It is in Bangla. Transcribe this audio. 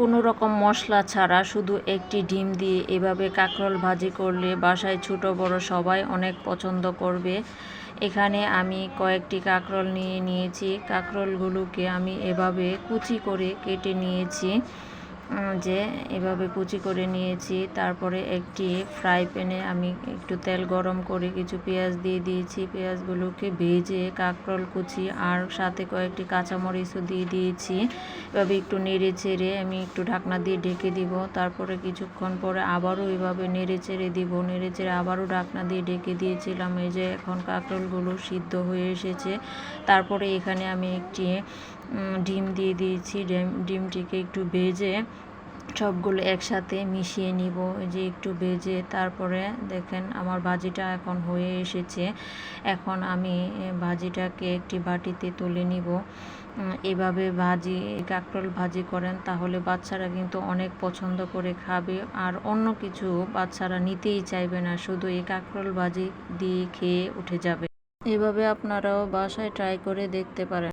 কোনো রকম মশলা ছাড়া শুধু একটি ডিম দিয়ে এভাবে কাঁকরোল ভাজি করলে বাসায় ছোট বড় সবাই অনেক পছন্দ করবে। এখানে আমি কয়েকটি কাঁকরোল নিয়েছি। কাঁকরোলগুলোকে আমি এভাবে কুচি করে কেটে নিয়েছি, যে এভাবে কুচি করে নিয়েছি। তারপরে একটি ফ্রাই প্যানে আমি একটু তেল গরম করে কিছু পেঁয়াজ দিয়ে দিয়েছি। পেঁয়াজগুলোকে ভেজে কাঁকরোল কুচি আর সাথে কয়েকটি কাঁচামরিচও দিয়ে দিয়েছি। এভাবে একটু নেড়ে চেড়ে আমি একটু ঢাকনা দিয়ে ঢেকে দিব। তারপরে কিছুক্ষণ পরে আবারও এভাবে নেড়ে চেড়ে দিব। নেড়ে চেড়ে আবারও ঢাকনা দিয়ে ঢেকে দিয়েছিলাম। এই যে এখন কাঁকরোলগুলো সিদ্ধ হয়ে এসেছে। তারপরে এখানে আমি একটি ডিম দিয়ে দিয়েছি। ডিমটিকে একটু ভেজে সবগুলো একসাথে মিশিয়ে নিব। এই যে একটু ভেজে তারপরে দেখেন আমার ভাজিটা এখন হয়ে এসেছে। এখন আমি ভাজিটাকে একটি বাটিতে তুলে নিব। এভাবে কাঁকরোল ভাজি করেন তাহলে বাচ্চারা কিন্তু অনেক পছন্দ করে খাবে, আর অন্য কিছু বাচ্চারা নিতেই চাইবে না, শুধু এই কাঁকরোল ভাজি দিয়ে খেয়ে উঠে যাবে। এভাবে আপনারাও বাসায় ট্রাই করে দেখতে পারেন।